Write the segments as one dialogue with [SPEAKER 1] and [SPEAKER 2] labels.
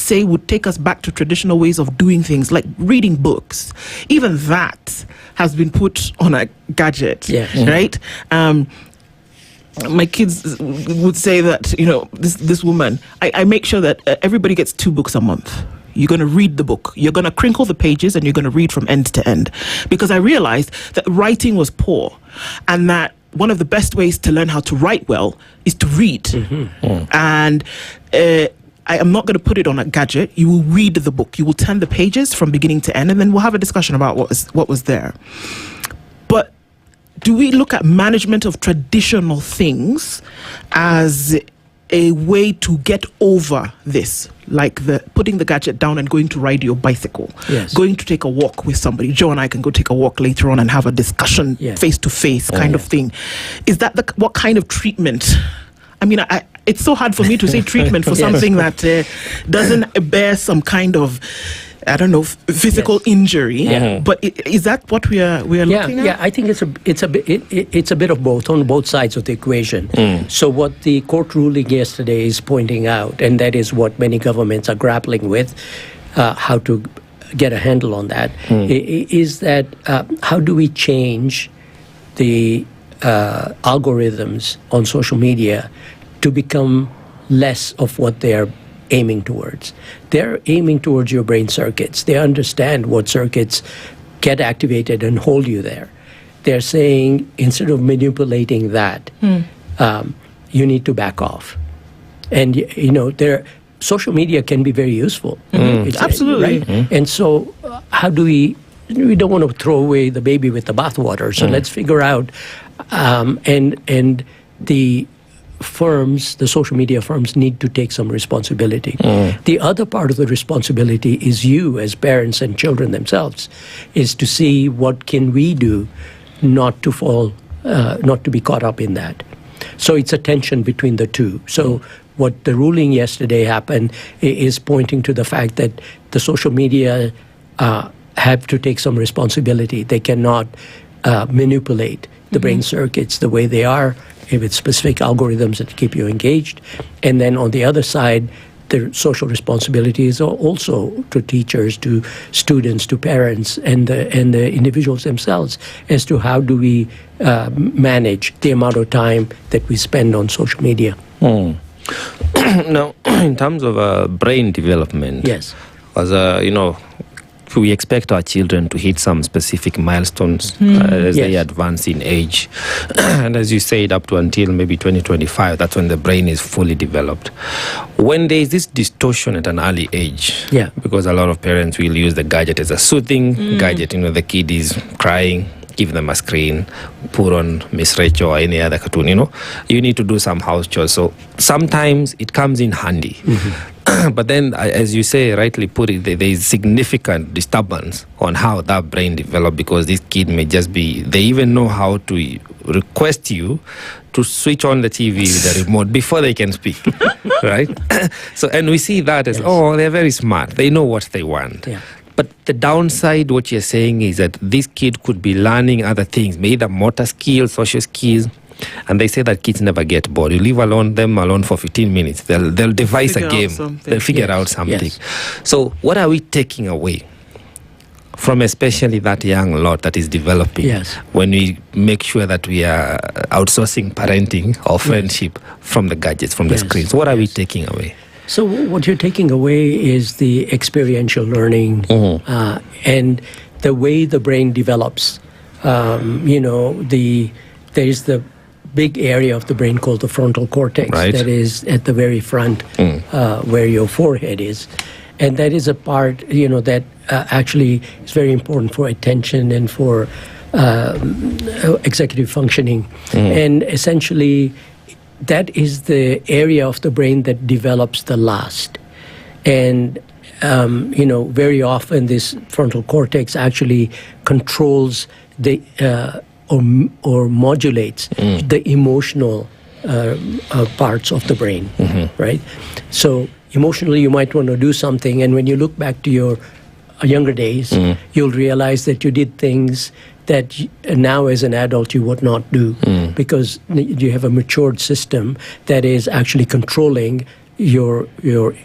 [SPEAKER 1] say would take us back to traditional ways of doing things, like reading books. Even that has been put on a gadget, right? My kids would say that, this woman, I make sure that everybody gets 2 books a month. You're going to read the book. You're going to crinkle the pages and you're going to read from end to end. Because I realized that writing was poor and that one of the best ways to learn how to write well is to read. And I am not going to put it on a gadget. You will read the book. You will turn the pages from beginning to end, and then we'll have a discussion about what was there. But do we look at management of traditional things as a way to get over this, like putting the gadget down and going to ride your bicycle, going to take a walk with somebody? Joe and I can go take a walk later on and have a discussion face to face kind of thing. Is that what kind of treatment? I mean, it's so hard for me to say treatment for something that doesn't bear some kind of, I don't know, physical injury. But is that what we are looking at?
[SPEAKER 2] Yeah, I think it's a bit of both on both sides of the equation. So what the court ruling yesterday is pointing out, and that is what many governments are grappling with, how to get a handle on that, is that how do we change the algorithms on social media to become less of what they're aiming towards. They're aiming towards your brain circuits. They understand what circuits get activated and hold you there. They're saying, instead of manipulating that, you need to back off. And, social media can be very useful.
[SPEAKER 1] Absolutely.
[SPEAKER 2] Right? And so how do we don't want to throw away the baby with the bathwater. So let's figure out, and the firms, the social media firms, need to take some responsibility. The other part of the responsibility is you as parents and children themselves, is to see what can we do not to fall, not to be caught up in that. So it's a tension between the two. So what the ruling yesterday happened is pointing to the fact that the social media have to take some responsibility. They cannot manipulate the brain circuits the way they are with specific algorithms that keep you engaged. And then on the other side, the social responsibility is also to teachers, to students, to parents, and the individuals themselves as to how do we manage the amount of time that we spend on social media.
[SPEAKER 3] Now, in terms of brain development,
[SPEAKER 2] yes,
[SPEAKER 3] as we expect our children to hit some specific milestones as they advance in age. And as you said, up to until maybe 2025, that's when the brain is fully developed. When there is this distortion at an early age, because a lot of parents will use the gadget as a soothing gadget, the kid is crying, give them a screen, put on Miss Rachel or any other cartoon, you need to do some house chores. So sometimes it comes in handy. But then, as you say, rightly put it, there is significant disturbance on how that brain developed, because this kid may just be, they even know how to request you to switch on the TV with the remote before they can speak, right? So, and we see that as, they're very smart. They know what they want. Yeah. But the downside, what you're saying is that this kid could be learning other things, maybe the motor skills, social skills. And they say that kids never get bored. You leave them alone for 15 minutes. They'll devise a game. They'll figure out something. Yes. So what are we taking away from especially that young lot that is developing when we make sure that we are outsourcing parenting or friendship from the gadgets, from the screens? What are we taking away?
[SPEAKER 2] So what you're taking away is the experiential learning and the way the brain develops. There is the big area of the brain called the frontal cortex that is at the very front where your forehead is. And that is a part, that actually is very important for attention and for executive functioning. And essentially, that is the area of the brain that develops the last. And, very often this frontal cortex actually controls the or modulates the emotional parts of the brain, right? So emotionally, you might want to do something, and when you look back to your younger days, you'll realize that you did things that now as an adult you would not do because you have a matured system that is actually controlling your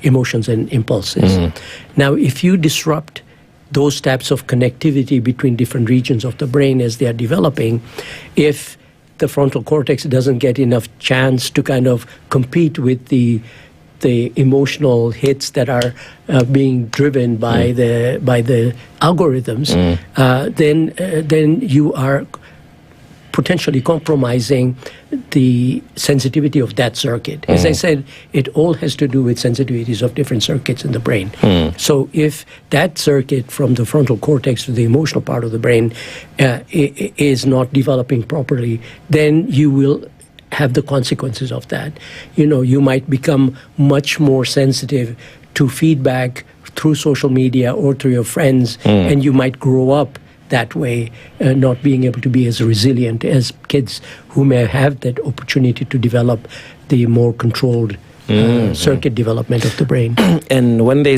[SPEAKER 2] emotions and impulses. Now, if you disrupt those types of connectivity between different regions of the brain as they are developing, if the frontal cortex doesn't get enough chance to kind of compete with the emotional hits that are being driven by the algorithms, then you are potentially compromising the sensitivity of that circuit. As I said, it all has to do with sensitivities of different circuits in the brain. So if that circuit from the frontal cortex to the emotional part of the brain is not developing properly, then you will have the consequences of that. You might become much more sensitive to feedback through social media or through your friends, and you might grow up that way, not being able to be as resilient as kids who may have that opportunity to develop the more controlled circuit development of the brain.
[SPEAKER 3] And when there's